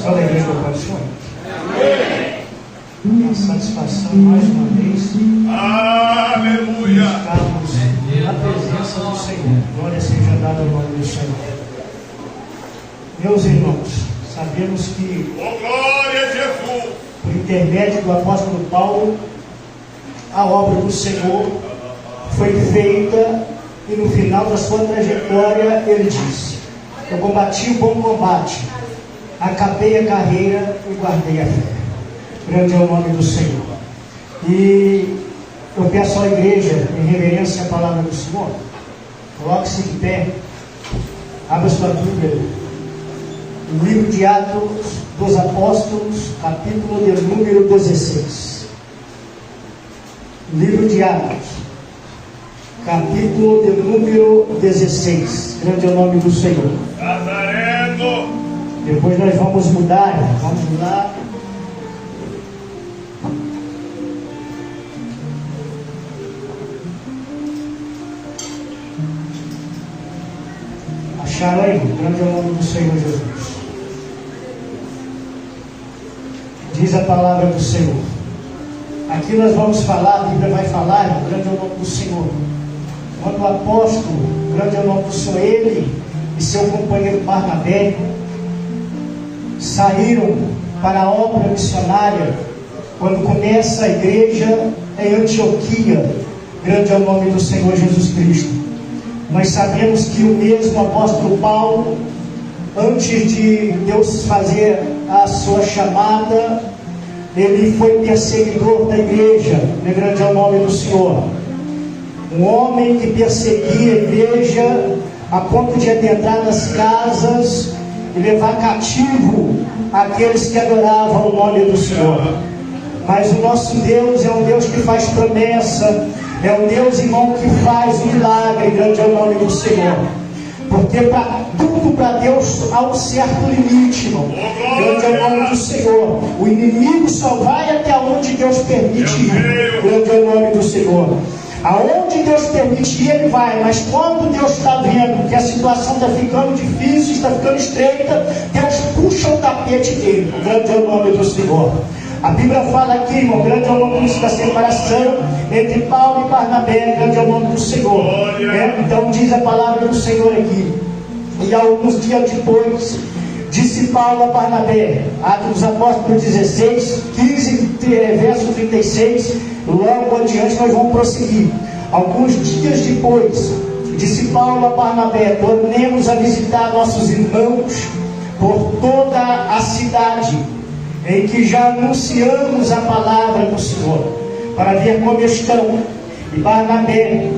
Só da igreja do Pai do Senhor. Uma satisfação mais uma vez. Aleluia. Estarmos na presença do Senhor. Glória seja dada ao nome do Senhor. Meus irmãos, sabemos que, Glória a Jesus, por intermédio do apóstolo Paulo, a obra do Senhor foi feita e no final da sua trajetória ele disse: eu combati o bom combate, acabei a carreira e guardei a fé. Grande é o nome do Senhor. E eu peço à igreja, em reverência à palavra do Senhor, coloque-se de pé, abra sua Bíblia, no livro de Atos dos Apóstolos, capítulo de número 16. Livro de Atos, capítulo de número 16. Grande é o nome do Senhor. Nazareno. Depois nós vamos mudar, vamos lá. Acharam aí? Grande é o nome do Senhor Jesus. Diz a palavra do Senhor. Aqui nós vamos falar, a Bíblia vai falar, grande é o nome do Senhor. Quando o apóstolo, grande é o nome do Senhor, ele e seu companheiro Barnabé saíram para a obra missionária, quando começa a igreja em Antioquia, grande é o nome do Senhor Jesus Cristo. Nós sabemos que o mesmo apóstolo Paulo, antes de Deus fazer a sua chamada, ele foi perseguidor da igreja, grande é o nome do Senhor. Um homem que perseguia a igreja a ponto de adentrar nas casas e levar cativo aqueles que adoravam o nome do Senhor. Mas o nosso Deus é um Deus que faz promessa, é um Deus, irmão, que faz milagre, grande é o nome do Senhor. Porque para tudo para Deus há um certo limite, irmão. Grande é o nome do Senhor. O inimigo só vai até onde Deus permite ir. Grande é o nome do Senhor. Aonde Deus permite ele vai, mas quando Deus está vendo que a situação está ficando difícil, está ficando estreita, Deus puxa o tapete dele. Grande é o nome do Senhor. A Bíblia fala aqui, irmão, grande é o nome da separação entre Paulo e Barnabé, grande é o nome do Senhor. Então diz a palavra do Senhor aqui. E alguns dias depois, disse Paulo a Barnabé, Atos dos Apóstolos 16, 15, verso 36, logo adiante nós vamos prosseguir. Alguns dias depois, disse Paulo a Barnabé, tornemos a visitar nossos irmãos por toda a cidade, em que já anunciamos a palavra do Senhor, para ver como estão. E Barnabé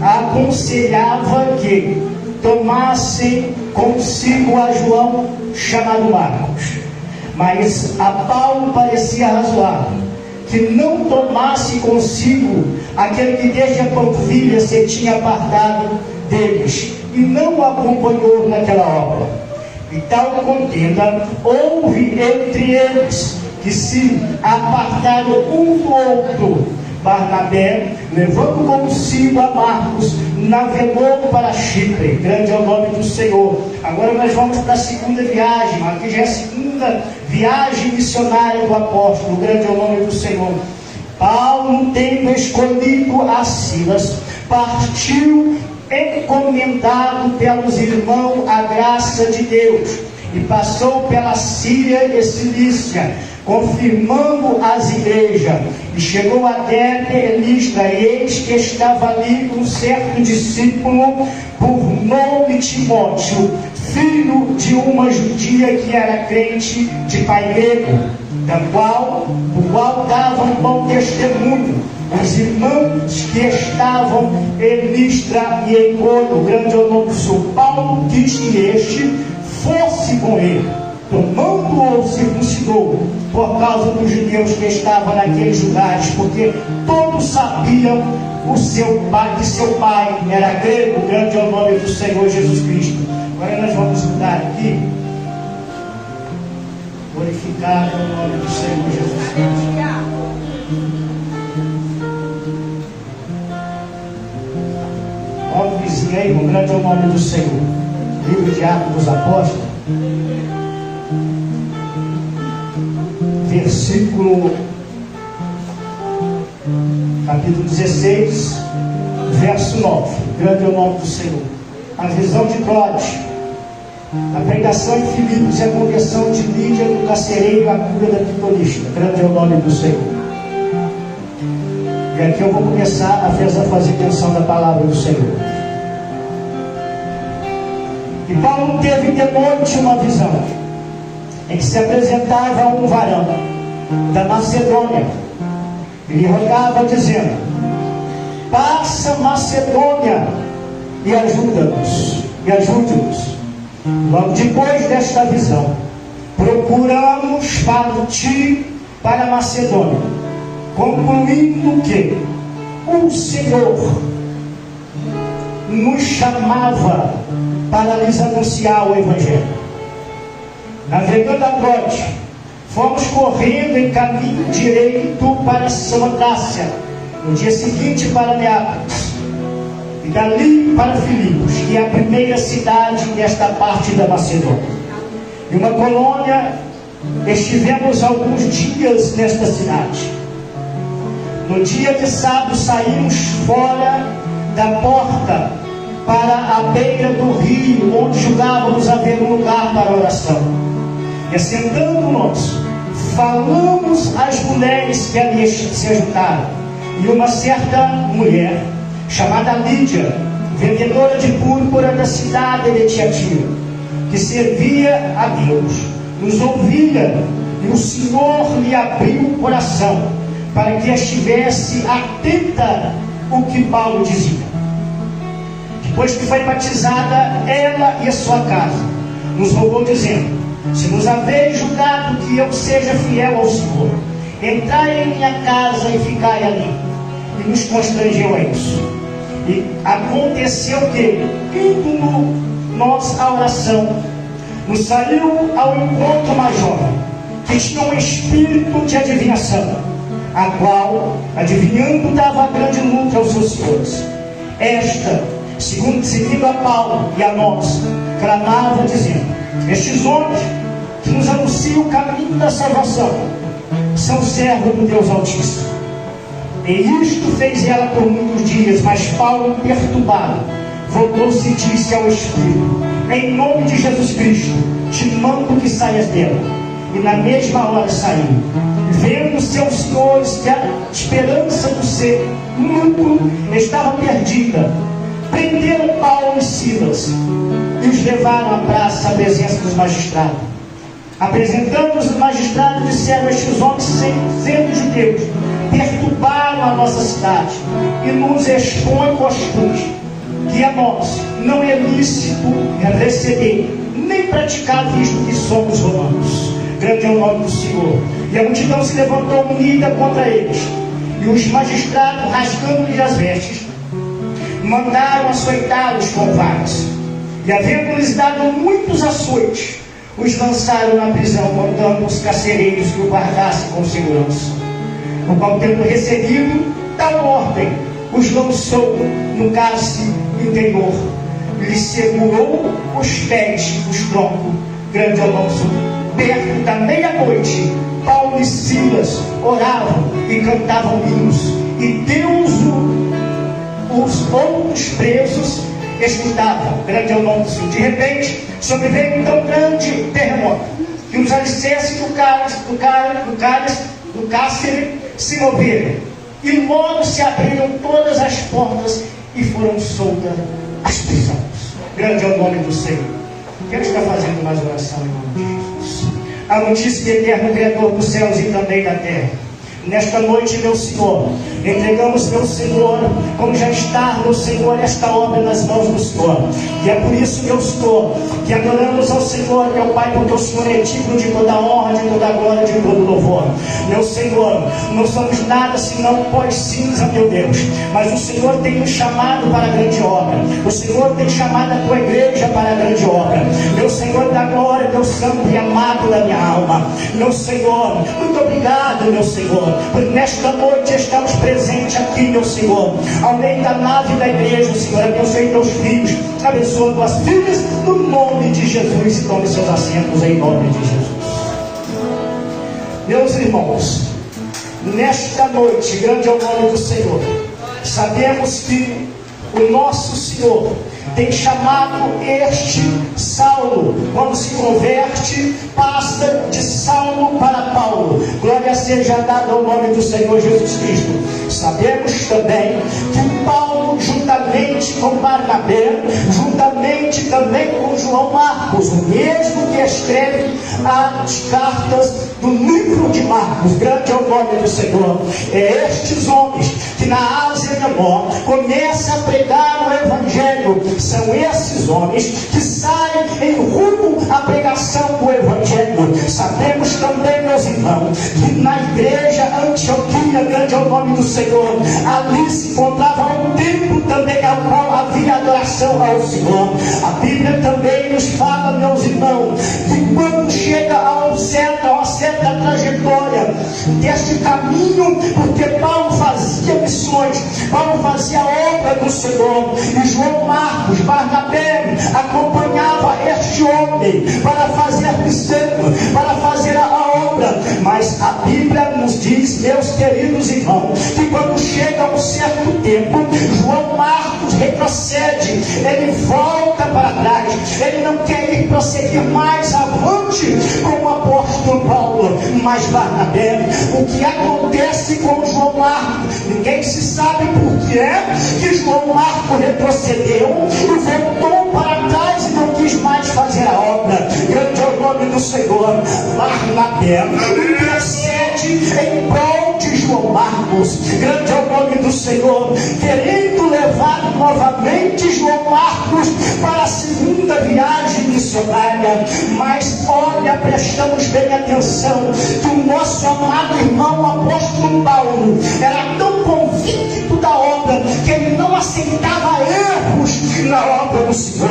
aconselhava que tomassem consigo a João, chamado Marcos. Mas a Paulo parecia razoável que não tomasse consigo aquele que desde a Panfilha se tinha apartado deles e não o acompanhou naquela obra. E tal contenda houve entre eles, que se apartaram um do outro. Barnabé, levando consigo a Marcos, navegou para Chipre. Grande é o nome do Senhor. Agora nós vamos para a segunda viagem. Aqui já é a segunda viagem missionária do apóstolo. Grande é o nome do Senhor. Paulo, tendo escolhido a Silas, partiu encomendado pelos irmãos a graça de Deus, e passou pela Síria e Cilícia, confirmando as igrejas, e chegou a Derbe e Listra, e eis que estava ali um certo discípulo, por nome Timóteo, filho de uma judia que era crente de pai grego, do qual dava um bom testemunho os irmãos que estavam em Listra e em Iconio. Grande é o nome do Senhor. Paulo diz que este fosse com ele, tomando-o circuncidou, por causa dos judeus que estavam naqueles lugares, porque todos sabiam que seu pai era grego. Grande é o nome do Senhor Jesus Cristo. Agora nós vamos mudar aqui. Glorificado é o nome do Senhor Jesus Cristo. Olha o vizinho aí, grande é o nome do Senhor. Livro de Atos dos Apóstolos. versículo capítulo 16, verso 9. Grande é o nome do Senhor. A visão de Cláudio, a pregação em Filipos e a conversão de Lídia do carcereiro e a cura da pitonista. Grande é o nome do Senhor. E aqui eu vou começar a fazer menção da palavra do Senhor. E Paulo teve de noite uma visão, em que se apresentava um varão da Macedônia. Ele rogava dizendo: passa Macedônia e ajuda-nos, e ajude-nos. Logo depois desta visão, procuramos partir para a Macedônia, concluindo que o Senhor nos chamava para lhes anunciar o Evangelho. Navegando a Troade, fomos correndo em caminho direito para Samotrácia, no dia seguinte para Neápolis, e dali para Filipos, que é a primeira cidade desta parte da Macedônia. E uma colônia, estivemos alguns dias nesta cidade. No dia de sábado saímos fora da porta para a beira do rio, onde julgávamos haver um lugar para oração. E assentando-nos, falamos às mulheres que ali se ajuntaram. E uma certa mulher, chamada Lídia, vendedora de púrpura da cidade de Tiatira, que servia a Deus, nos ouvia, e o Senhor lhe abriu o coração, para que estivesse atenta ao que Paulo dizia. Depois que foi batizada, ela e a sua casa, nos rogou dizendo: se nos haveis julgado que eu seja fiel ao Senhor, entrai em minha casa e ficai ali. E nos constrangeu a isso. E aconteceu que, indo nós à oração, nos saiu ao encontro uma jovem, que tinha um espírito de adivinhação, a qual, adivinhando, dava grande lucro aos seus senhores. Esta, seguindo a Paulo e a nós, clamava dizendo: estes homens que nos anunciam o caminho da salvação são servos do Deus Altíssimo. E isto fez ela por muitos dias, mas Paulo, perturbado, voltou-se e disse ao Espírito: em nome de Jesus Cristo, te mando que saias dela. E na mesma hora saiu. Vendo seus senhores que a esperança do ser lucro estava perdida, prenderam Paulo e Silas e os levaram à praça à presença dos magistrados. Apresentando-os os magistrados, disseram: estes homens, sendo judeus, perturbaram a nossa cidade e nos expõem costumes que a nós não é lícito receber nem praticar, visto que somos romanos. Grande é o nome do Senhor. E a multidão se levantou unida contra eles, e os magistrados, rasgando-lhes as vestes, mandaram açoitá-los com varas. E havendo-lhes dado muitos açoites, os lançaram na prisão, mandando os carcereiros que o guardassem com segurança. No qual, tendo recebido tal ordem, os lançou no cárcere interior, lhes segurou os pés, os troncos. Grande é o nome do Senhor. Perto da meia-noite, Paulo e Silas oravam e cantavam hinos, e Deus os outros presos escutavam. Grande é o nome do Senhor. De repente, sobreveio um tão grande terremoto, que os alicerces do cárcere se moveram, e logo se abriram todas as portas e foram soltas as prisões. Grande é o nome do Senhor. Quero estar fazendo mais oração em nome de Jesus. A notícia de eterno Criador dos céus e também da terra. Nesta noite, meu Senhor, entregamos, meu Senhor, como já está, meu Senhor, esta obra nas mãos do Senhor. E é por isso, meu Senhor, que adoramos ao Senhor, meu Pai, porque o Senhor é digno de toda a honra, de toda a glória, de todo o louvor. Meu Senhor, não somos nada senão pó e cinza, meu Deus. Mas o Senhor tem nos chamado para a grande obra. O Senhor tem chamado a tua igreja para a grande obra. Meu Senhor da glória, Deus santo e amado da minha alma. Meu Senhor, muito obrigado, meu Senhor, por nesta noite estamos presentes aqui, meu Senhor, ao meio da nave da igreja. Senhor, abençoe teus filhos, abençoa tuas filhas, no nome de Jesus, e tome seus assentos em nome de Jesus. Meus irmãos, nesta noite, grande é o nome do Senhor. Sabemos que o nosso Senhor tem chamado este Saulo, quando se converte, passa de Saulo para Paulo. Glória seja dada ao nome do Senhor Jesus Cristo. Sabemos também que Paulo, juntamente com Barnabé, juntamente também com João Marcos, o mesmo que escreve as cartas do livro de Marcos, grande é o nome do Senhor. É estes homens que na Ásia Menor começam a pregar o Evangelho. São esses homens que saem em rumo à pregação do Evangelho. Sabemos também, meus irmãos, que na igreja Antioquia, grande é o nome do Senhor, ali se encontrava um templo também ao qual havia adoração ao Senhor. A Bíblia também nos fala, meus irmãos, que quando chega a uma certa trajetória deste caminho, porque Paulo fazia missões, Paulo fazia a obra do Senhor, e João Marcos, Barnabé, acompanhava este homem para fazer missão, para fazer a obra. Mas a Bíblia nos diz, meus queridos irmãos, que quando chega um certo tempo, João Marcos retrocede, ele volta para trás, ele não quer ir prosseguir mais avante com o apóstolo Paulo. Mas Barnabé, o que acontece com João Marcos? Ninguém se sabe por que é que João Marcos retrocedeu e voltou para trás e não quis mais fazer a obra. Grande é o nome do Senhor. Barnabé intercede em prol de João Marcos. Grande é o nome do Senhor, querendo levar novamente João Marcos para a segunda viagem missionária. Mas olha, prestamos bem atenção, que o nosso amado irmão apóstolo Paulo era tão convicto da obra que ele não aceitava erros na obra do Senhor.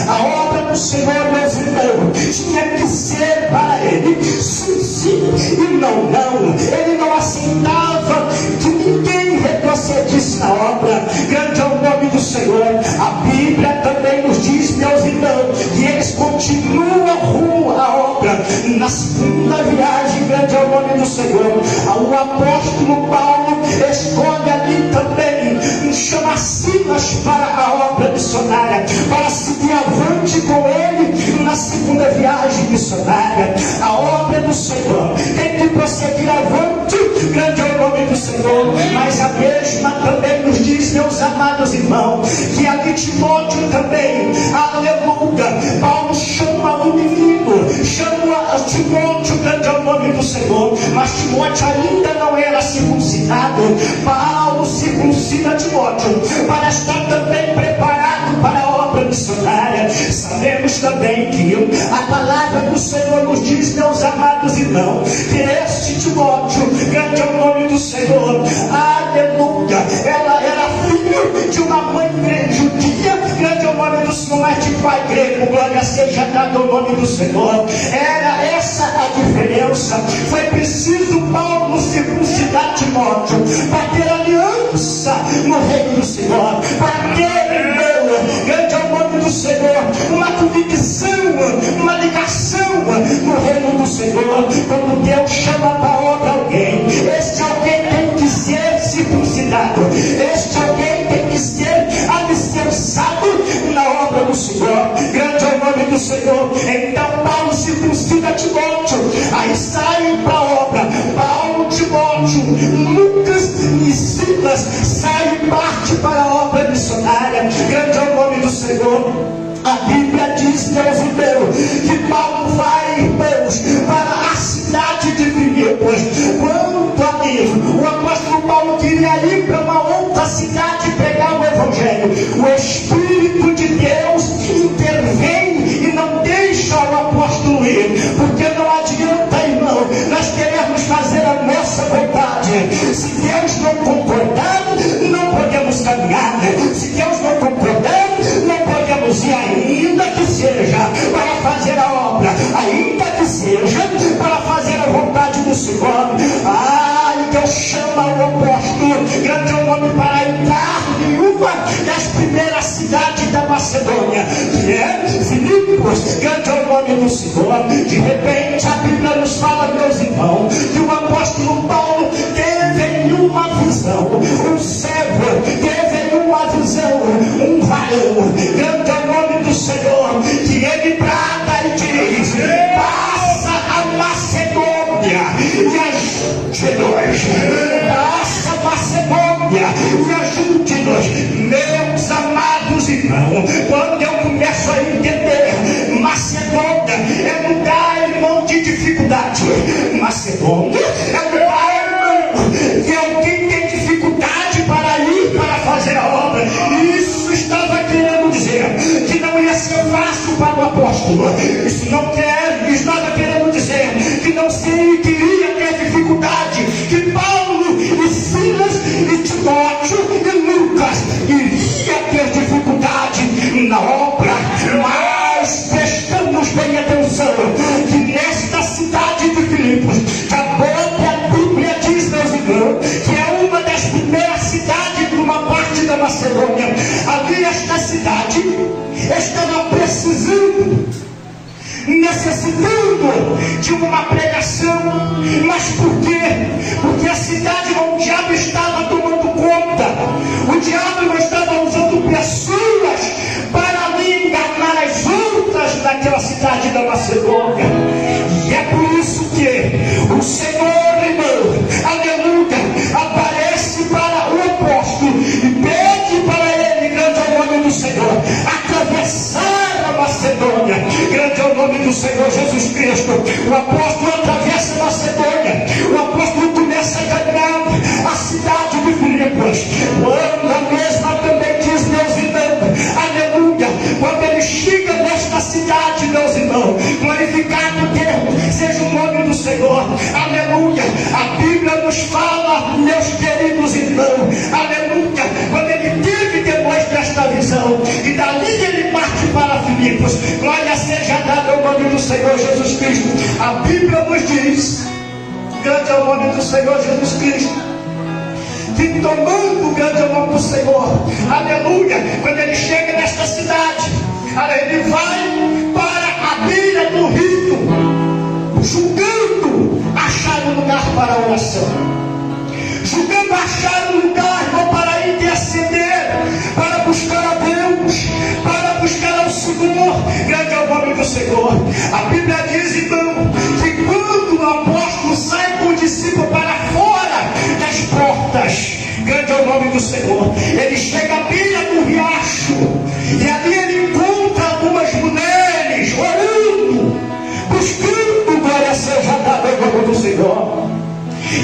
A obra do Senhor, meus irmãos, tinha que ser para ele sim, sim e não, não. Ele não aceitava que ninguém retrocedisse na obra. Grande é o nome do Senhor. A Bíblia também nos diz, meus irmãos, que eles continuam rumo à obra. Na segunda viagem, grande é o nome do Senhor, o apóstolo Paulo escolhe ali também chamar Silas para a obra missionária, para seguir avante com ele na segunda viagem missionária. A obra do Senhor tem que prosseguir avante, grande é o nome do Senhor. Mas a mesma também nos diz, meus amados irmãos, que ali Timóteo também, aleluia, Paulo chama o menino, chama Timóteo, grande é o nome do Senhor, mas Timóteo ainda não era circuncidado. Paulo circuncida Timóteo para estar também preparado para a obra missionária. Sabemos também que a palavra do Senhor nos diz, meus amados irmãos, que este Timóteo, grande é o nome do Senhor, aleluia, ela era filho de uma mãe judia, grande é o nome do Senhor, mas de pai grego. Glória seja dada ao nome do Senhor. Era essa a diferença. Foi preciso Paulo circuncidar Timóteo para ter aliança no reino do Senhor, para ter, irmão, grande é o nome do Senhor, uma convicção, uma ligação no reino do Senhor. Quando Deus chama para a obra alguém, este alguém tem que ser circuncidado, este alguém tem que ser alicerçado na obra do Senhor. Grande é o nome do Senhor. Então Paulo circuncida Timóteo, aí saem para a obra. Paulo, Timóteo, Lucas e Silas saem e parte para a obra missionária. Grande é o nome do Senhor. A Bíblia diz, meus irmãos, que Paulo vai, irmãos, para a cidade de Filipos. Quando ali o apóstolo Paulo queria ir para uma outra cidade pregar o Evangelho, o Espírito de Deus intervém e não deixa o apóstolo ir, porque não adianta, irmão, nós queremos fazer a nossa vontade. Se Deus não concordar, não podemos caminhar. Se Deus não concordar, não podemos ir, ainda que seja para fazer a obra, ainda que seja para fazer a vontade do Senhor. Deus chama o apóstolo, grande é o nome, para entrar em uma das primeiras cidades da Macedônia, que é Filipos. Filipos. Grande é o nome do Senhor. De repente a Bíblia nos fala, meus irmãos, que o apóstolo Paulo teve em uma visão, um servo teve em uma visão, um varão. Grande é o nome do Senhor, que ele brada e diz: passa a Macedônia e ajude-nos. Passa a Macedônia e ajude-nos. Meus amados irmãos, quando eu começo a entender, Macedônia é lugar, irmão, de dificuldade. Macedônia é lugar, irmão, que alguém tem dificuldade para ir, para fazer a obra. Isso estava querendo dizer que não ia ser fácil para o apóstolo. Isso estava querendo dizer que não iria ter dificuldade, que Paulo e Silas e Timóteo e Lucas iria ter dificuldade na obra. Mas prestamos bem atenção que nesta cidade de Filipos, que a própria Bíblia diz, meus irmãos, que é uma das primeiras cidades de uma parte da Macedônia, ali esta cidade estava necessitando de uma pregação. Mas por quê? Porque a cidade onde o diabo estava tomando conta. O diabo não estava usando pessoas para ali enganar as outras naquela cidade da Macedônia. E é por isso que o Senhor, irmão, aleluia, aparece para o apóstolo e pede para ele, grande é o nome do Senhor, atravessar a Macedônia. Grande é o nome do Senhor Jesus Cristo. O apóstolo atravessa a Macedônia. O apóstolo começa a caminhar a cidade de Filipos. Quando a mesma também diz, meus irmãos, aleluia, quando ele chega nesta cidade, meus irmãos, glorificado Deus seja o nome do Senhor, aleluia. A Bíblia nos fala, meus queridos irmãos, aleluia, quando ele teve depois desta visão, e dali ele parte para Filipos. Glória seja dada ao nome do Senhor Jesus Cristo. A Bíblia nos diz, grande é o nome do Senhor Jesus Cristo, que tomando o grande é o nome do Senhor, aleluia, quando ele chega nesta cidade, ele vai para a beira do rio, julgando achar um lugar para a oração, julgando achar um lugar para interceder, para buscar a Deus, para buscar ao Senhor. Grande é o nome do Senhor. A Bíblia diz, irmão, que quando o apóstolo sai com o discípulo para fora das portas, grande é o nome do Senhor, ele chega à beira do riacho, e ali ele encontra algumas mulheres orando, buscando, glória seja dada ao nome do Senhor.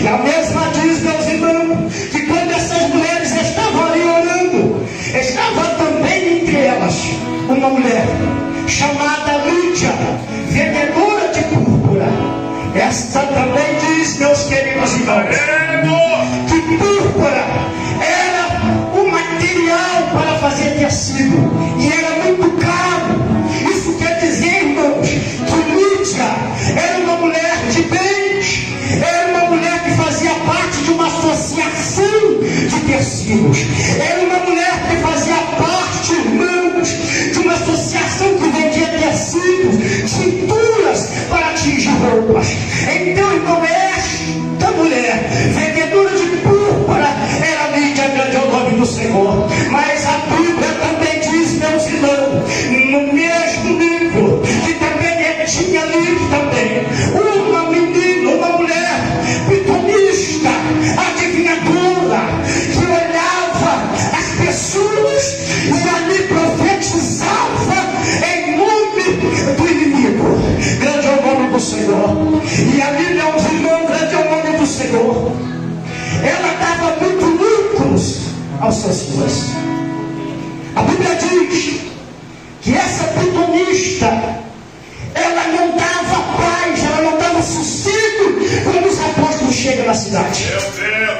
E a mesma diz, meus irmãos, que quando essas mulheres estavam ali orando, estava também entre elas uma mulher chamada Lídia, vendedora de púrpura. Esta também diz, meus queridos irmãos, que púrpura era um material para fazer tecido, e era muito caro. Isso quer dizer, irmãos, que Lídia era uma mulher de bens, era uma mulher que fazia parte de uma associação de tecidos, era uma mulher que fazia parte, irmãos, de uma associação que vendia tecidos, tinturas para tingir roupas. Então, irmão, esta mulher, vendedora de púrpura, era Lídia, grande é o nome do Senhor. Mas a Bíblia também diz, meus irmãos, no mesmo livro, que também tinha ali também uma menina, uma mulher pitonista, adivinhadora, que olhava as pessoas e ali profetizava em nome do inimigo. Grande é o nome do Senhor. E a Bíblia, meus irmãos, grande é o nome do Senhor. Ela dava muito lucros aos seus filhos. A Bíblia diz que essa pitonista, ela não dava paz, ela não dava sossego quando os apóstolos chegam na cidade. Meu Deus!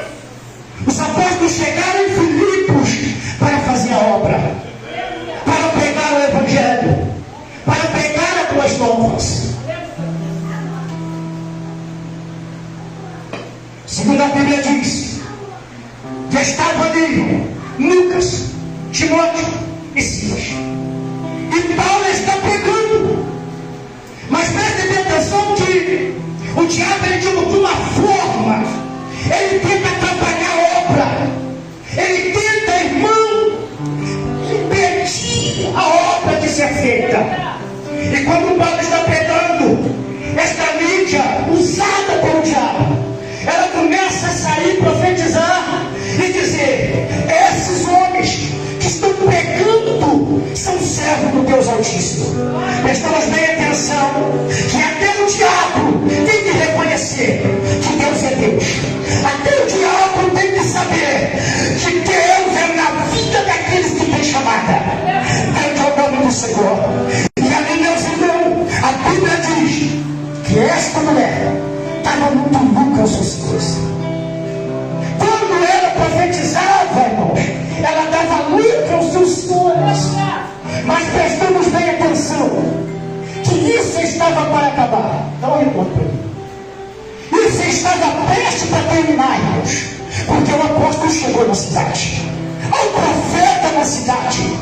Os apóstolos chegaram em Filipos para fazer a obra, para pregar o Evangelho, para pregar as boas novas. Segundo a Bíblia diz, que estavam ali Lucas, Timóteo e Silas. E Paulo está pregando. de uma forma, ele tenta atrapalhar a obra. Ele tenta, irmão, impedir a obra de ser feita. E quando Paulo está pregando, esta mídia usada pelo diabo, ela começa a sair, profetizar e dizer: esses homens que estão pregando são servos do Deus Altíssimo. Prestamos bem atenção que até o diabo tem que reconhecer que Deus é Deus. Até o diabo tem que saber que Deus é na vida daqueles que têm chamada. Grande é o nome do Senhor. E ali, meus irmãos, a Bíblia diz que esta mulher estava muito nunca aos seus filhos. Quando ela profetizava, irmãos, ela dava lucro aos seus senhores. Mas prestamos bem atenção que isso estava para acabar. Dá um retorno para mim. Isso estava prestes para terminar, irmãos, porque o apóstolo chegou na cidade. Há um profeta na cidade.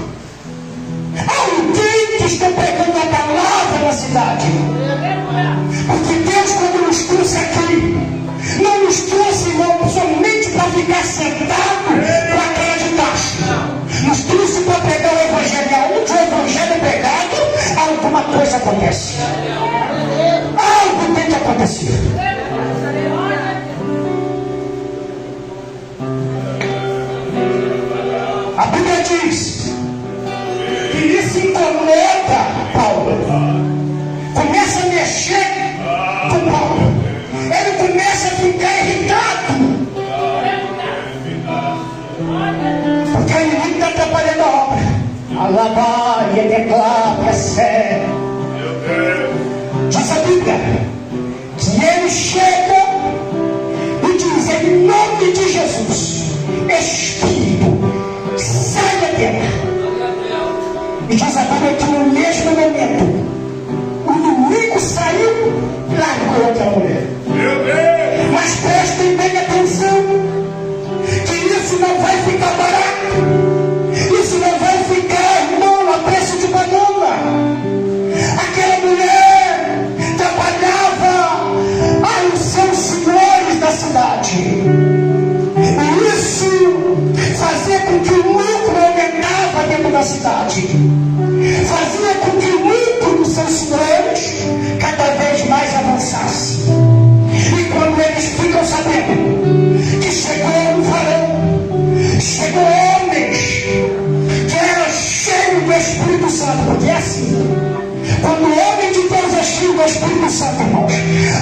Há alguém que está pregando a palavra na cidade. Porque Deus, quando nos trouxe aqui, não nos trouxe, irmão, somente para ficar sentado com a cara de taxa. Nos trouxe para pregar o evangelho. E onde o evangelho é pregado, alguma coisa acontece. Algo tem que acontecer. A Bíblia diz que isso incomoda Paulo. Começa a mexer com Paulo. Ele começa a ficar irritado. Porque o inimigo está atrapalhando a obra. Alabai, ele declara, é sério. Diz a Bíblia que ele chega e diz: em nome de Jesus, Espírito, sai da terra. E diz a Bíblia que no mesmo momento o inimigo saiu e largou aquela mulher. Mas prestem bem atenção que isso não vai ficar barato. Isso não vai ficar, irmão, a preço de banana. Aquela mulher trabalhava aos seus senhores da cidade. E isso fazia com que o lucro aumentava dentro da cidade. Fazia com que o lucro dos seus senhores cada vez mais avançasse. E quando eles ficam sabendo que chegou um varão, chegou homens que eram cheios do Espírito Santo, porque é assim, quando o homem de Deus é cheio do Espírito Santo, irmãos,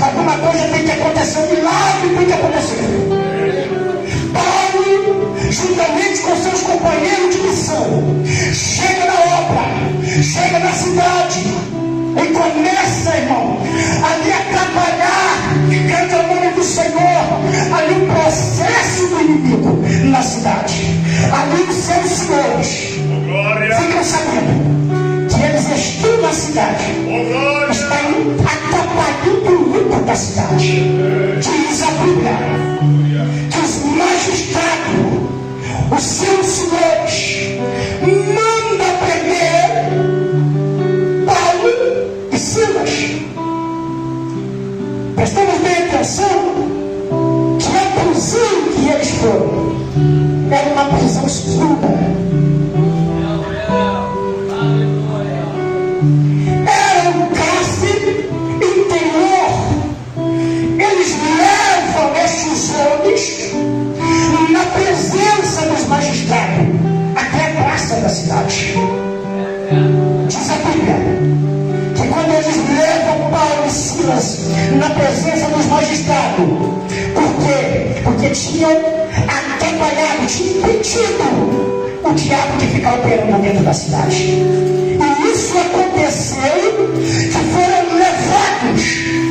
alguma coisa tem que acontecer, um milagre tem que acontecer. Paulo, juntamente com seus companheiros de missão, chega na obra, chega na cidade e começa, irmão, ali a trabalhar, grande é o nome do Senhor, ali o processo do inimigo na cidade. Ali os seus senhores ficam sabendo que eles estão na cidade, estão atrapalhando o lucro da cidade. Diz a Bíblia que os magistrados, os seus senhores, mandam prender Paulo e Silas. Prestamos bem atenção que a prisão que eles foram era uma prisão escura. Era um cárcere interior. Eles levam estes homens na presença dos magistrados até a praça da cidade. Diz a Bíblia que quando eles levam Paulo e Silas na presença dos magistrados, por quê? Porque tinham atrapalhado, tinham impedido o diabo de ficar operando dentro da cidade. E isso aconteceu que foram levados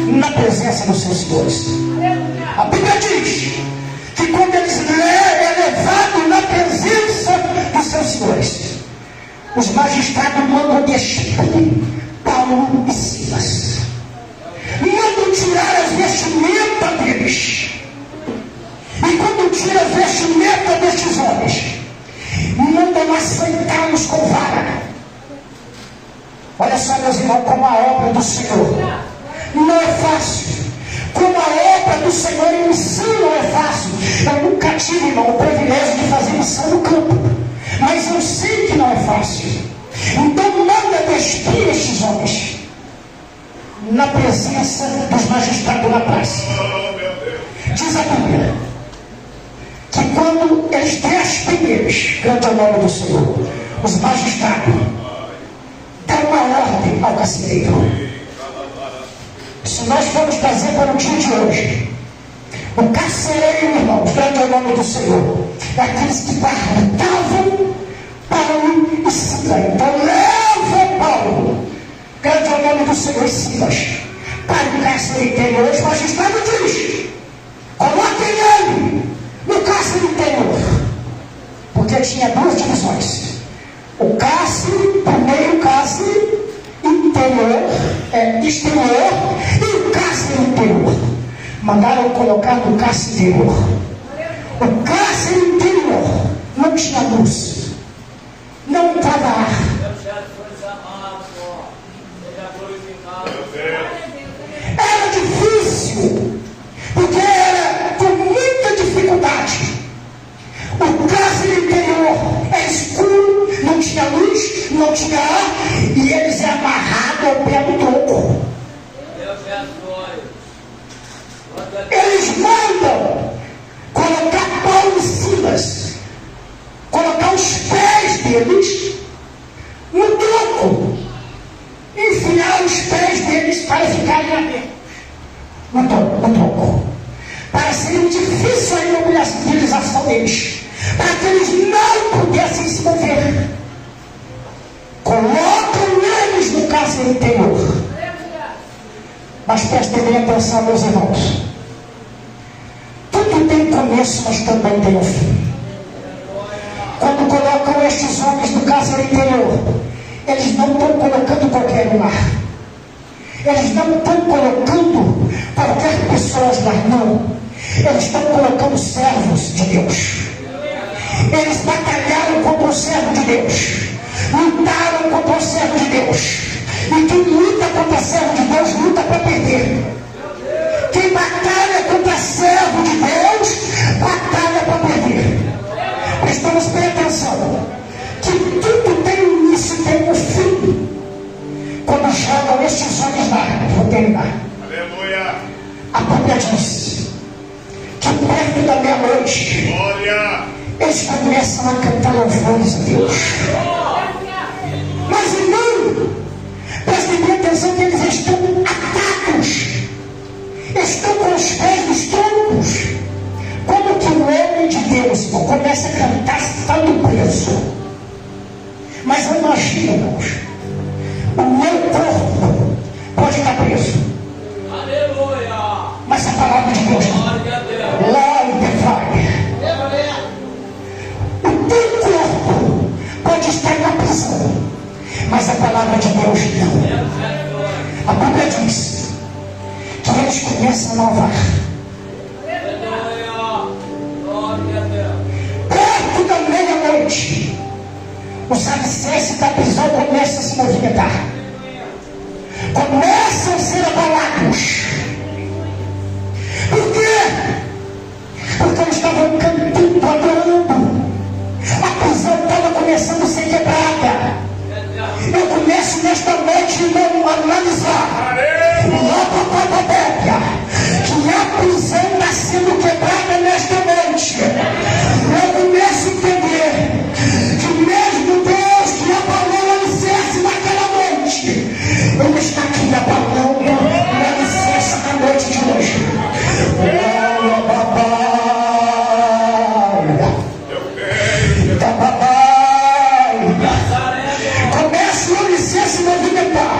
na presença dos seus senhores. A Bíblia diz que quando eles é levado na presença dos seus senhores, os magistrados mandam despir Paulo e Silas, mandam tirar as vestimentas deles. E quando tira as vestimentas destes homens, mandam açoitá-los com vara. Olha só, meus irmãos, como a obra do Senhor não é fácil. Como a obra Senhor em missão não é fácil. Eu nunca tive, irmão, o privilégio de fazer missão no campo, mas eu sei que não é fácil. Então manda despir estes homens na presença dos magistrados na praça. Diz a Bíblia que quando eles despem eles, grande é o nome do Senhor, os magistrados dão uma ordem ao carcereiro. Se nós formos trazer para o dia de hoje, o carcereiro, irmãos, grande é o nome do Senhor, é aqueles que guardavam Paulo e Silas. Então leva Paulo, grande é o nome do Senhor, e Silas, para o cárcere interior. Os magistrados diz: coloquem ele no cárcere interior, porque tinha duas divisões: o cárcere, primeiro cárcere exterior e o cárcere interior. Mandaram colocar no cárcere interior. O cárcere interior não tinha luz, não entrava ar. Era difícil, porque era com muita dificuldade. O cárcere interior é escuro, não tinha luz, não tinha ar, e eles é amarrados ao pé do tronco. Eles mandam colocar Paulo e Silas, colocar os pés deles no tronco, enfiar os pés deles para ficarem abertos no tronco, para ser difícil a imobilização deles, para que eles não pudessem se mover. Colocam eles no cárcere interior. Mas prestem bem atenção, meus irmãos. Tudo tem começo, mas também tem um fim. Quando colocam estes homens no cárcere interior, eles não estão colocando qualquer lugar. Eles não estão colocando qualquer pessoa lá, não. Eles estão colocando servos de Deus. Eles batalharam contra o servo de Deus, lutaram contra o servo de Deus. E quem luta contra servo de Deus, luta para perder. Quem batalha contra servo de Deus, batalha para perder. Prestamos bem atenção, que tudo tem um início e tem um fim. Quando jogam estes homens lá, vou terminar. Aleluia. A Bíblia diz que perto da meia-noite, eles começam a cantar louvores a Deus. Mas, irmão, prestem bem atenção que eles estão atados, estão com os pés nos troncos. Como que o homem de Deus, irmão, começa a cantar estando preso? Mas eu imagino, irmãos, o meu corpo pode estar preso. Aleluia! Mas a palavra de Deus, glória a Pai. O teu corpo pode estar na prisão, mas a palavra de Deus não. A Bíblia diz que eles começam a louvar. Perto da meia-noite, os alicerces da prisão começam a se movimentar, começam a ser abalados. Por quê? Porque eles estavam cantando, adorando. A prisão estava começando a ser quebrada. Eu começo nesta noite, irmão, a analisar que a prisão está sendo quebrada nesta noite. Eu começo a entender que mesmo Deus que abalou o alicerce naquela noite, Ele está aqui abalando o alicerce na noite de hoje. Começa o alicerce a se movimentar.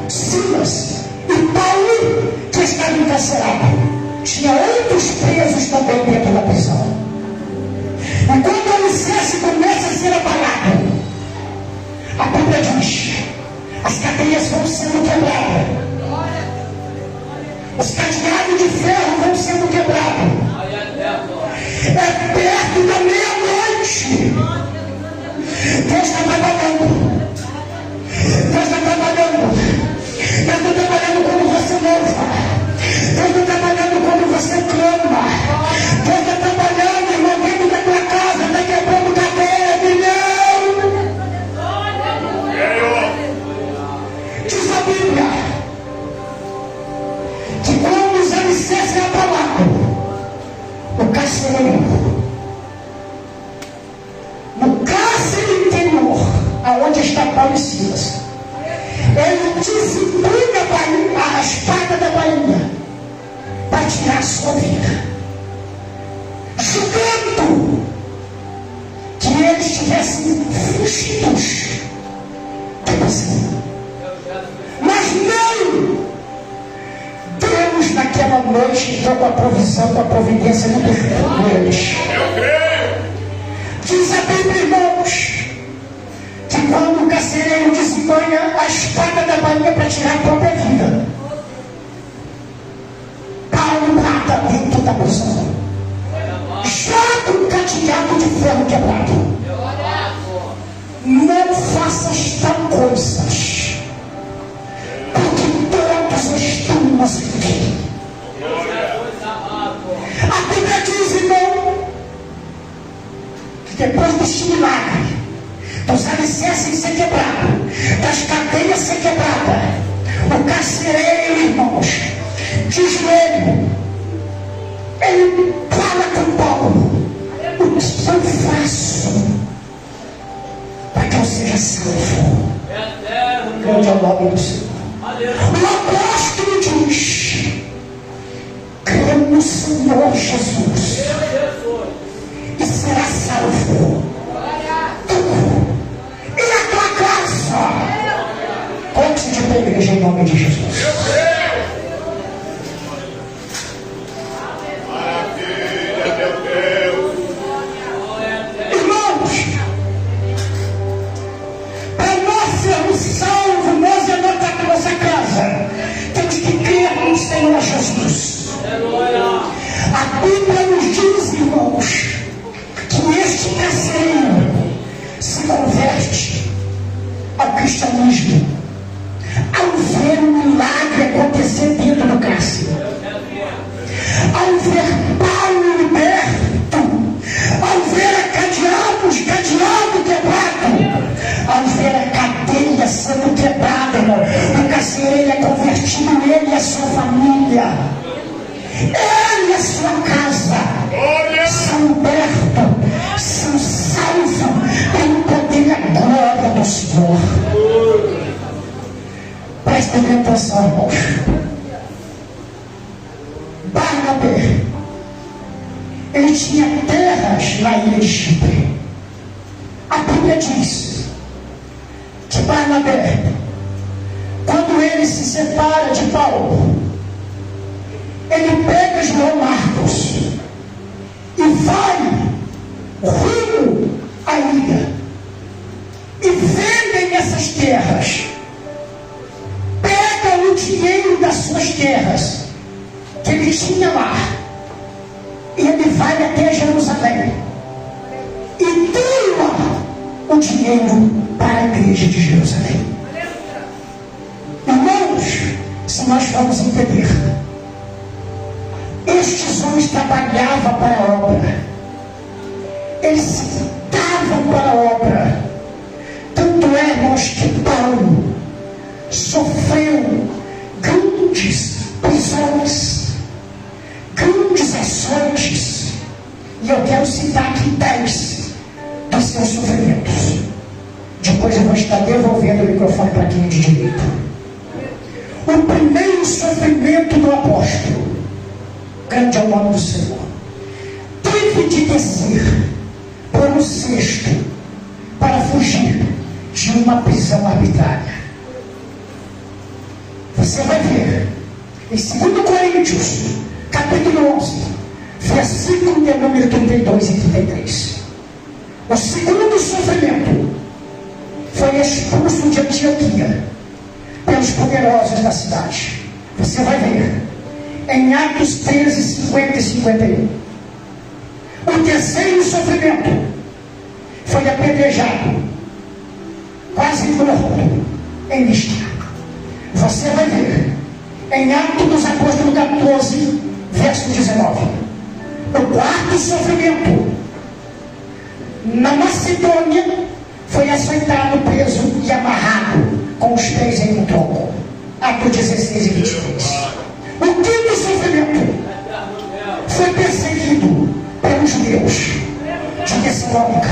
Silas e Paulo, que estava encarcerado. Tinha outros presos também dentro da prisão. E quando o alicerce começa a ser abalado, a Bíblia diz: as cadeias vão sendo quebradas, os cadeados de ferro vão sendo quebrados. É perto da meia-noite. Deus está trabalhando. Deus está trabalhando. Deus está trabalhando quando você louva. Deus está trabalhando quando você clama. Deus está trabalhando, irmão, dentro da tua casa, está quebrando cadeia, milhão. Diz a Bíblia que quando os alicerces é abalado, o carcereiro, no cárcere interior, aonde está Paulo e Silas, ele desempunha a espada da bainha para tirar a sua vida, julgando que eles tivessem fugidos da prisão. Mas não! Deus naquela noite deu com a provisão, com a providência no perfeito deles. Eu creio. Diz a Bíblia, irmãos, que quando o carcereiro desembanha a espada da bainha para tirar a própria vida, Paulo mata dentro da prisão, já com um cadeado de ferro quebrado. Não faças tal coisas, porque todos estamos aqui. A Bíblia diz, irmão, que depois deste milagre, dos alicerces ser quebrados, das cadeias ser quebradas, o carcereiro, irmãos, de joelho, ele fala com Paulo: o que eu faço para que eu seja salvo? Grande é o nome do Senhor. O apóstolo diz: crê no Senhor Jesus e será salvo tu e a tua casa. Conte de pé, igreja, em nome de Jesus. Maravilha, meu Deus. Irmãos, para nós sermos salvos, nós e a nossa casa, temos que crer no Senhor Jesus. A Bíblia nos diz, irmãos, que este carcereiro se converte ao cristianismo ao ver um milagre acontecer dentro do cárcere, ao ver Paulo liberto, ao ver a cadeado quebrado, ao ver a cadeia sendo quebrada, irmão. O carcereiro é convertido, ele e a sua família, ele e a sua casa são libertos, são salvos pelo poder e a glória do Senhor. Prestem atenção, irmãos. Barnabé, ele tinha terras na ilha de Chipre. A Bíblia diz que Barnabé, quando ele se separa de Paulo, ele pega João Marcos e vai rumo à ilha e vendem essas terras, pega o dinheiro das suas terras que ele tinha lá e ele vai até Jerusalém e doa o dinheiro para a igreja de Jerusalém. Irmãos, se nós formos entender, estes homens trabalhavam para a obra, eles davam para a obra. Tanto é, irmãos, que Paulo sofreu grandes prisões, grandes açoites, e eu quero citar aqui 10 dos seus sofrimentos. Depois eu vou estar devolvendo o microfone para quem é de direito. O primeiro sofrimento do apóstolo, grande é o nome do Senhor, teve de descer por um cesto para fugir de uma prisão arbitrária. Você vai ver em 2 Coríntios, capítulo 11, versículo de número 32 e 33. O segundo sofrimento foi expulso de Antioquia pelos poderosos da cidade. Você vai ver em Atos 13, 50 e 51. O terceiro sofrimento foi apedrejado, quase morto, em Listra. Você vai ver em Atos dos Apóstolos 14, verso 19. O quarto sofrimento na Macedônia foi açoitado, preso e amarrado com os pés em um tronco. Atos 16 e 23. O quinto sofrimento foi perseguido pelos judeus de Tessalônica,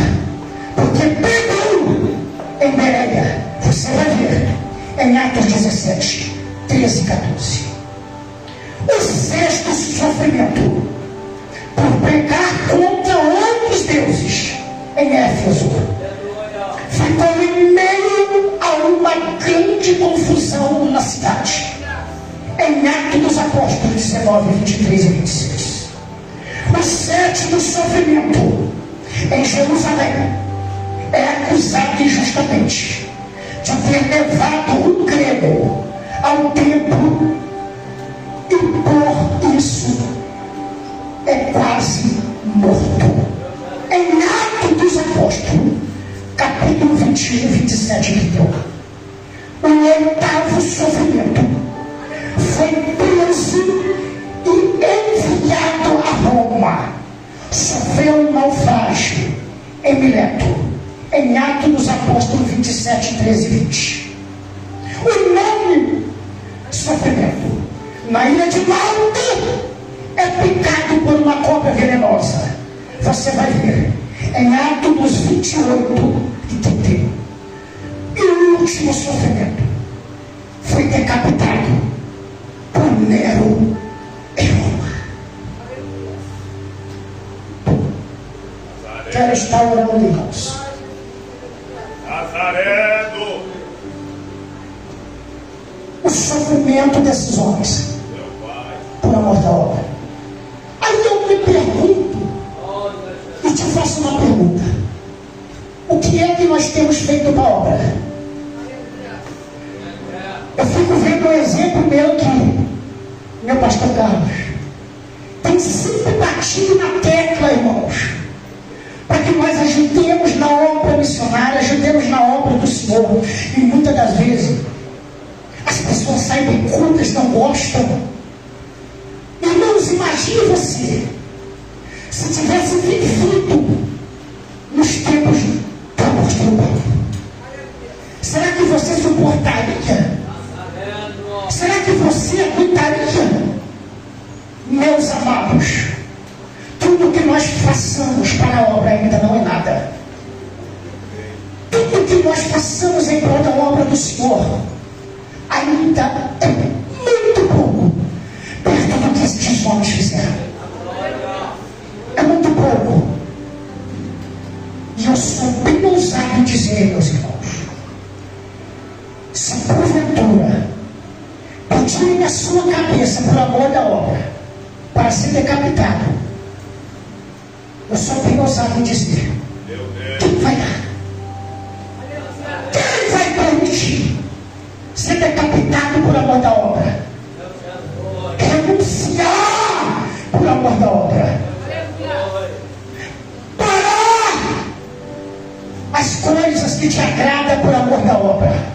porque Pedro em Bereia. Você vai ver em Atos 17, 13 e 14. O sexto sofrimento por pecar contra outros deuses em Éfeso ficou em meio a uma grande confusão na cidade. Em Atos dos Apóstolos 19, 23 e 26. O sétimo sofrimento em Jerusalém é acusado injustamente de ter levado um grego ao templo e por isso é quase morto. Em Atos dos Apóstolos, capítulo 21, 27 e 31. O oitavo sofrimento foi preso e enviado a Roma. Sofreu um naufrágio em Mileto, em Atos dos Apóstolos 27, 13 e 20. O nome sofrimento na ilha de Malta é picado por uma cobra venenosa. Você vai ver em Atos dos 28 e 31. E o último sofrimento foi decapitado por Nero em Roma. Quero estar orando, irmãos. Nazareno. O sofrimento desses homens por amor da obra. Aí eu me pergunto e te faço uma pergunta: o que é que nós temos feito para a obra? Eu fico vendo um exemplo meu que meu pastor Carlos tem sempre batido na tecla, irmãos, para que nós ajudemos na obra missionária, ajudemos na obra do Senhor. E muitas das vezes as pessoas saem bem curtas, não gostam. Irmãos, imagine você se tivesse vivido nos tempos do apóstolo Paulo. Será que você suportaria? Será que você aguentaria? Meus amados, tudo que nós façamos para a obra ainda não é nada. Tudo que nós façamos em prol da obra do Senhor ainda é muito pouco perto do que esses homens fizeram. É muito pouco. E eu sou bem ousado em dizer, meus irmãos, se porventura pedirem a sua cabeça por amor da obra para ser decapitado, eu sou bem ousado em dizer: quem vai dar? Quem vai permitir ser decapitado por amor da obra? Renunciar por amor da obra. Parar as coisas que te agradam por amor da obra.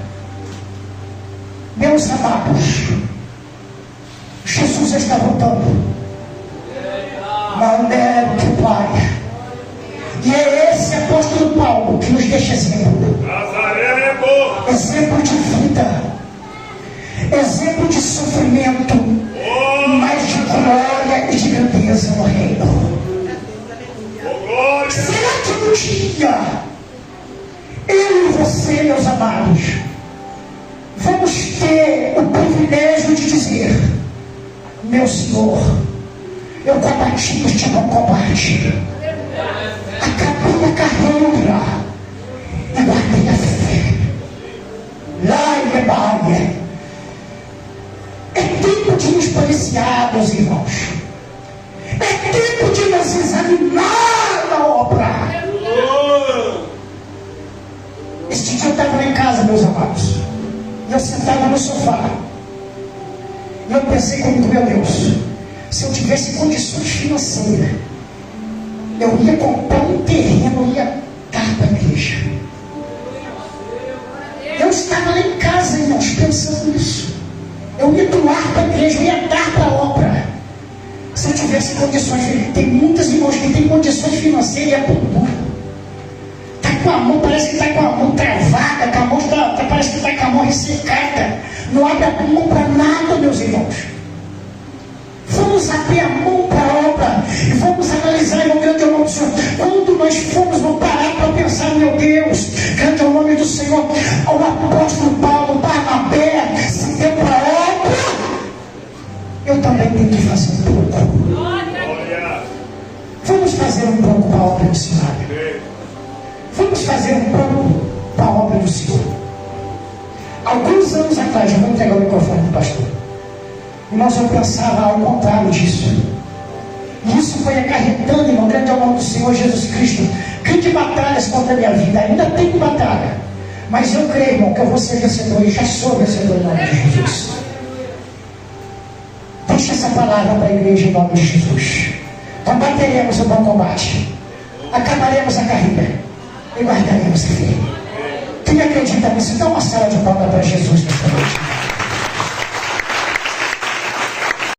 Meus amados, Jesus está voltando. Não nego que o Pai. E é esse apóstolo Paulo que nos deixa exemplo. Nazareno. Exemplo de vida, exemplo de sofrimento, mas de glória e de grandeza no reino. Glória. Será que um dia eu e você, meus amados, vamos ter o privilégio de dizer: meu Senhor, eu combati este bom combate, acabei a carreira e guardei a fé. Lá em Ebaia, apreciados, irmãos. É tempo de nos examinar na obra. Este dia eu estava lá em casa, meus amados, e eu sentava no sofá, e eu pensei comigo, meu Deus, se eu tivesse condições financeiras, eu ia comprar um terreno e ia dar para a igreja. Eu estava lá em casa, irmãos, pensando nisso. Eu ia doar para a igreja, eu ia dar para a obra. Se eu tivesse condições, tem muitos irmãos que têm condições financeiras e é por duro. Está com a mão, parece que está com a mão travada, com a mão parece que está com a mão ressecada. Não abre a mão para nada, meus irmãos. Vamos abrir a mão para a obra e vamos analisar, irmão, grande é o nome do Senhor. Quando nós fomos, vamos parar para pensar, meu Deus, grande é o nome do Senhor. O apóstolo Paulo, Barnabé, se deu para a obra, eu também tenho que fazer um pouco. Vamos fazer um pouco para a obra missionária. Vamos fazer um pouco para a obra do Senhor. Alguns anos atrás, eu vou entregar o microfone do pastor. Irmãos, eu pensava ao contrário disso. E isso foi acarretando, irmão, grande é o nome do Senhor Jesus Cristo. Grande batalhas contra a minha vida. Ainda tenho batalha. Mas eu creio, irmão, que eu vou ser vencedor. E já sou vencedor em nome de Jesus. Deixa essa palavra para a igreja em nome de Jesus. Combateremos o bom combate. Acabaremos a carreira. E guardaremos a fé. Quem acredita nisso, dá uma salva de palmas para Jesus nesta noite.